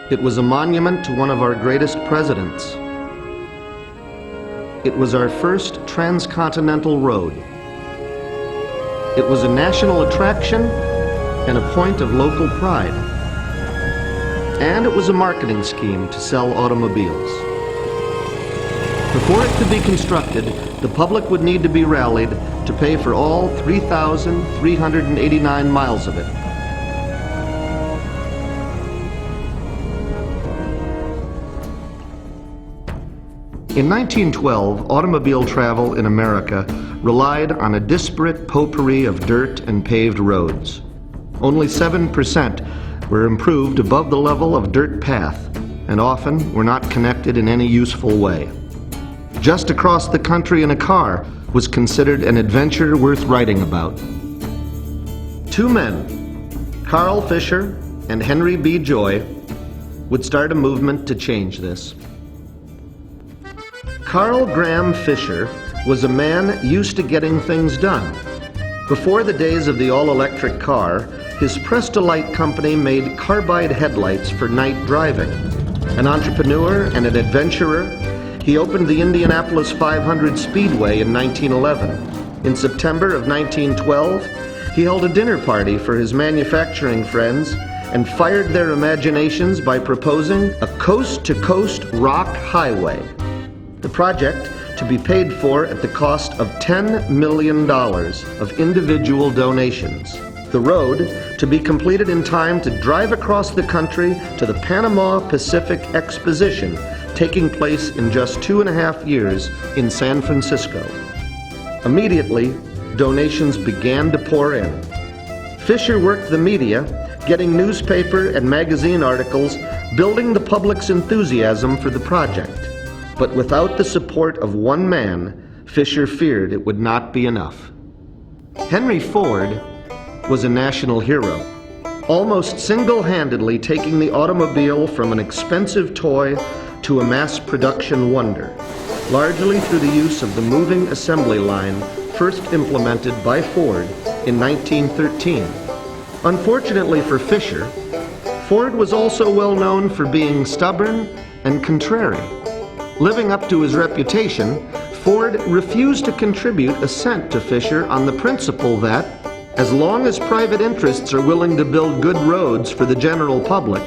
It was a monument to one of our greatest presidents. It was our first transcontinental road. It was a national attraction and a point of local pride. And it was a marketing scheme to sell automobiles. Before it could be constructed, the public would need to be rallied to pay for all 3,389 miles of it. In 1912, automobile travel in America relied on a disparate potpourri of dirt and paved roads. Only 7% were improved above the level of dirt path, and often were not connected in any useful way. Just across the country in a car was considered an adventure worth writing about. Two men, Carl Fisher and Henry B. Joy, would start a movement to change this. Carl Graham Fisher was a man used to getting things done. Before the days of the all-electric car, his Prestolite company made carbide headlights for night driving. An entrepreneur and an adventurer, he opened the Indianapolis 500 Speedway in 1911. In September of 1912, he held a dinner party for his manufacturing friends and fired their imaginations by proposing a coast-to-coast rock highway. The project to be paid for at the cost of $10 million of individual donations. The road to be completed in time to drive across the country to the Panama Pacific Exposition, taking place in just 2.5 years in San Francisco. Immediately, donations began to pour in. Fisher worked the media, getting newspaper and magazine articles, building the public's enthusiasm for the project. But without the support of one man, Fisher feared it would not be enough. Henry Ford was a national hero, almost single-handedly taking the automobile from an expensive toy to a mass production wonder, largely through the use of the moving assembly line first implemented by Ford in 1913. Unfortunately for Fisher, Ford was also well known for being stubborn and contrary. Living up to his reputation, Ford refused to contribute a cent to Fisher on the principle that, as long as private interests are willing to build good roads for the general public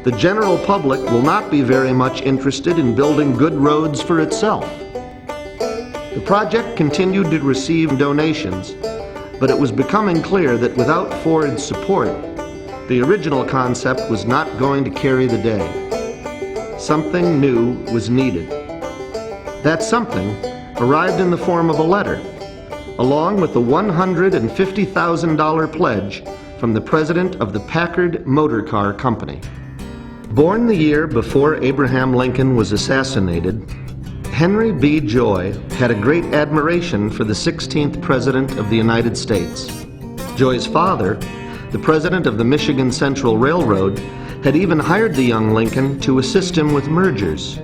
will not be very much interested in building good roads for itself. The project continued to receive donations, but it was becoming clear that without Ford's support, the original concept was not going to carry the day. Something new was needed. That something arrived in the form of a letter, along with a $150,000 pledge from the president of the Packard Motor Car Company. Born the year before Abraham Lincoln was assassinated, Henry B. Joy had a great admiration for the 16th President of the United States. Joy's father, the president of the Michigan Central Railroad, had even hired the young Lincoln to assist him with mergers.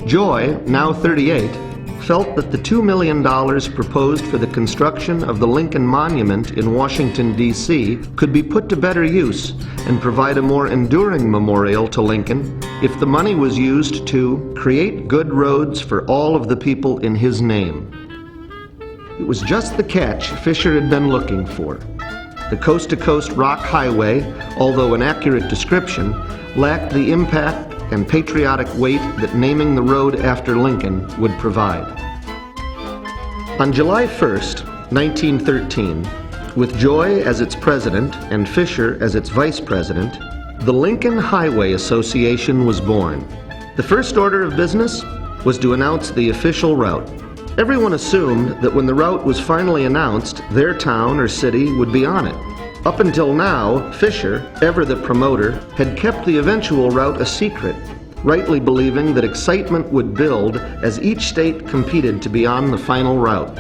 Joy, now 38, felt that the $2 million proposed for the construction of the Lincoln Monument in Washington, D.C. could be put to better use and provide a more enduring memorial to Lincoln if the money was used to create good roads for all of the people in his name. It was just the catch Fisher had been looking for. The coast-to-coast rock highway, although an accurate description, lacked the impact and patriotic weight that naming the road after Lincoln would provide. On July 1st, 1913, with Joy as its president and Fisher as its vice president, the Lincoln Highway Association was born. The first order of business was to announce the official route. Everyone assumed that when the route was finally announced, their town or city would be on it. Up until now, Fisher, ever the promoter, had kept the eventual route a secret, rightly believing that excitement would build as each state competed to be on the final route.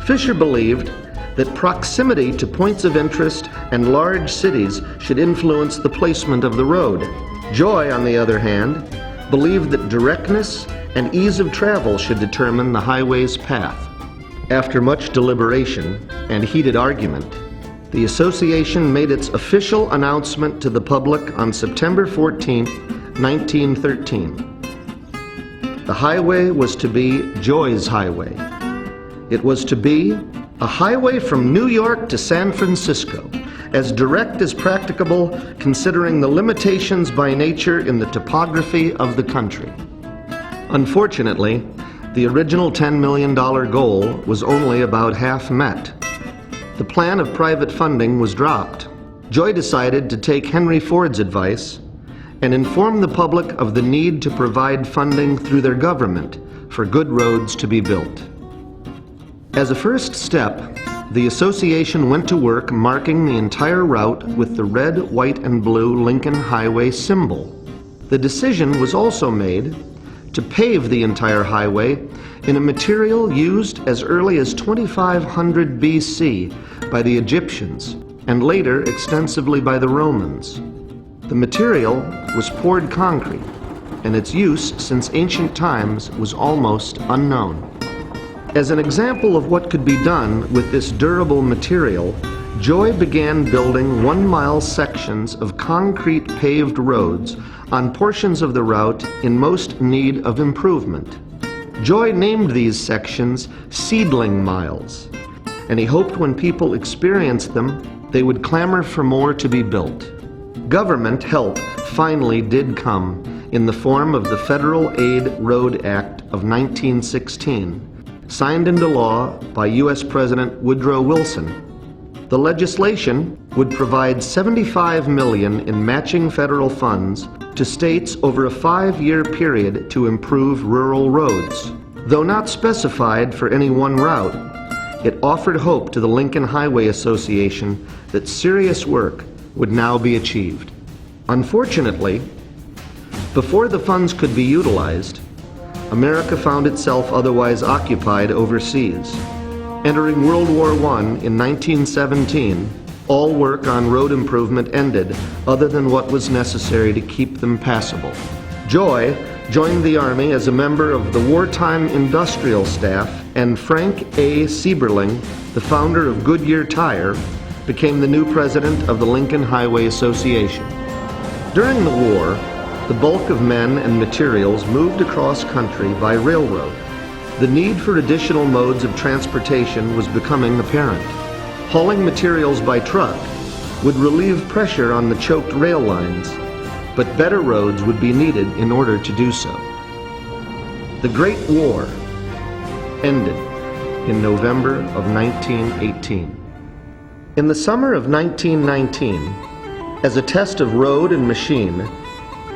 Fisher believed that proximity to points of interest and large cities should influence the placement of the road. Joy, on the other hand, believed that directness and ease of travel should determine the highway's path. After much deliberation and heated argument, the association made its official announcement to the public on September 14th, 1913. The highway was to be Joy's Highway. It was to be a highway from New York to San Francisco, as direct as practicable considering the limitations by nature in the topography of the country. Unfortunately, the original $10 million goal was only about half met. The plan of private funding was dropped. Joy decided to take Henry Ford's advice and inform the public of the need to provide funding through their government for good roads to be built. As a first step, the association went to work marking the entire route with the red, white, and blue Lincoln Highway symbol. The decision was also made to pave the entire highway in a material used as early as 2500 BC by the Egyptians and later extensively by the Romans. The material was poured concrete, and its use since ancient times was almost unknown. As an example of what could be done with this durable material, Joy began building 1-mile sections of concrete paved roads on portions of the route in most need of improvement. Joy named these sections seedling miles, and he hoped when people experienced them, they would clamor for more to be built. Government help finally did come in the form of the Federal Aid Road Act of 1916, signed into law by U.S. President Woodrow Wilson. The legislation would provide $75 million in matching federal funds to states over a 5-year period to improve rural roads. Though not specified for any one route, it offered hope to the Lincoln Highway Association that serious work would now be achieved. Unfortunately, before the funds could be utilized, America found itself otherwise occupied overseas. Entering World War I in 1917, all work on road improvement ended other than what was necessary to keep them passable. Joy joined the Army as a member of the wartime industrial staff, and Frank A. Sieberling, the founder of Goodyear Tire, became the new president of the Lincoln Highway Association. During the war, the bulk of men and materials moved across country by railroad. The need for additional modes of transportation was becoming apparent. Hauling materials by truck would relieve pressure on the choked rail lines, but better roads would be needed in order to do so. The Great War ended in November of 1918. In the summer of 1919, as a test of road and machine,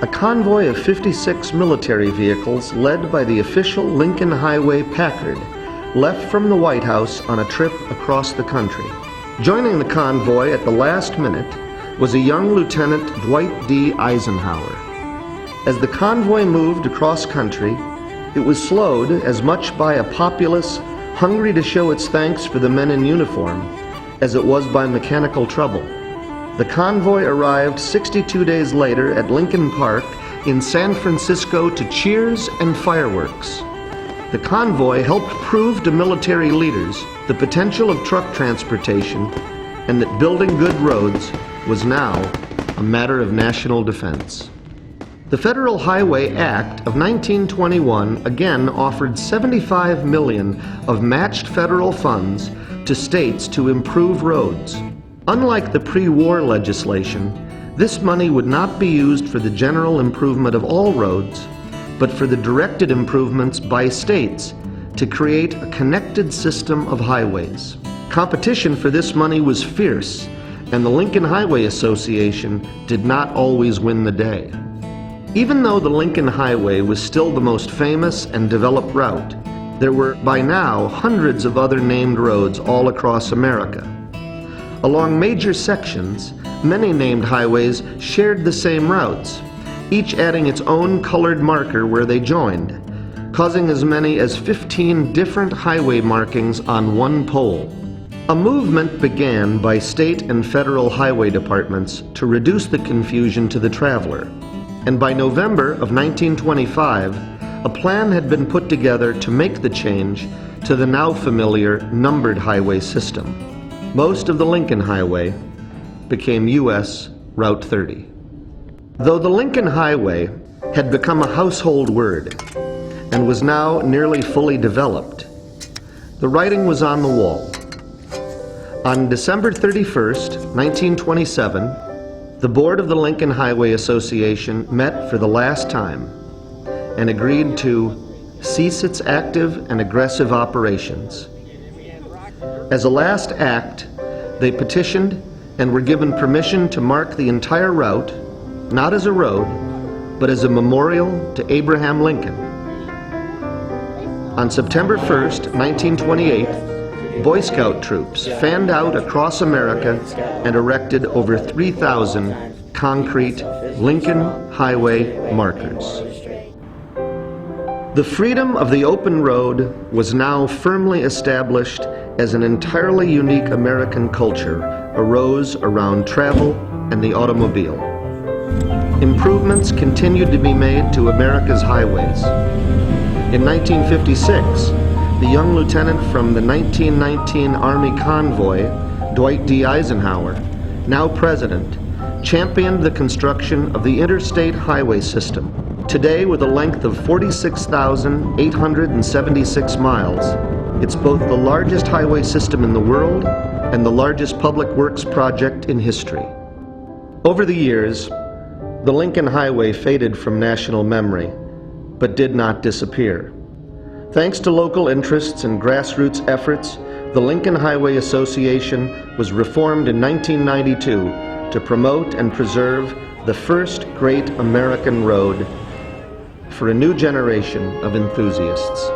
a convoy of 56 military vehicles led by the official Lincoln Highway Packard left from the White House on a trip across the country. Joining the convoy at the last minute was a young Lieutenant Dwight D. Eisenhower. As the convoy moved across country, it was slowed as much by a populace hungry to show its thanks for the men in uniform as it was by mechanical trouble. The convoy arrived 62 days later at Lincoln Park in San Francisco to cheers and fireworks. The convoy helped prove to military leaders the potential of truck transportation and that building good roads was now a matter of national defense. The Federal Highway Act of 1921 again offered $75 million of matched federal funds to states to improve roads. Unlike the pre-war legislation, this money would not be used for the general improvement of all roads, but for the directed improvements by states to create a connected system of highways. Competition for this money was fierce, and the Lincoln Highway Association did not always win the day. Even though the Lincoln Highway was still the most famous and developed route, there were by now hundreds of other named roads all across America. Along major sections, many named highways shared the same routes, each adding its own colored marker where they joined, causing as many as 15 different highway markings on one pole. A movement began by state and federal highway departments to reduce the confusion to the traveler, and by November of 1925, a plan had been put together to make the change to the now familiar numbered highway system. Most of the Lincoln Highway became U.S. Route 30. Though the Lincoln Highway had become a household word and was now nearly fully developed. The writing was on the wall. On December 31st, 1927, the board of the Lincoln Highway Association met for the last time and agreed to cease its active and aggressive operations. As a last act, they petitioned and were given permission to mark the entire route, not as a road, but as a memorial to Abraham Lincoln. On September 1st, 1928, Boy Scout troops fanned out across America and erected over 3,000 concrete Lincoln Highway markers. The freedom of the open road was now firmly established as an entirely unique American culture arose around travel and the automobile. Improvements continued to be made to America's highways. In 1956, the young lieutenant from the 1919 Army convoy, Dwight D. Eisenhower, now president, championed the construction of the interstate highway system. Today, with a length of 46,876 miles, it's both the largest highway system in the world and the largest public works project in history. Over the years, the Lincoln Highway faded from national memory, but did not disappear. Thanks to local interests and grassroots efforts, the Lincoln Highway Association was reformed in 1992 to promote and preserve the first great American road for a new generation of enthusiasts.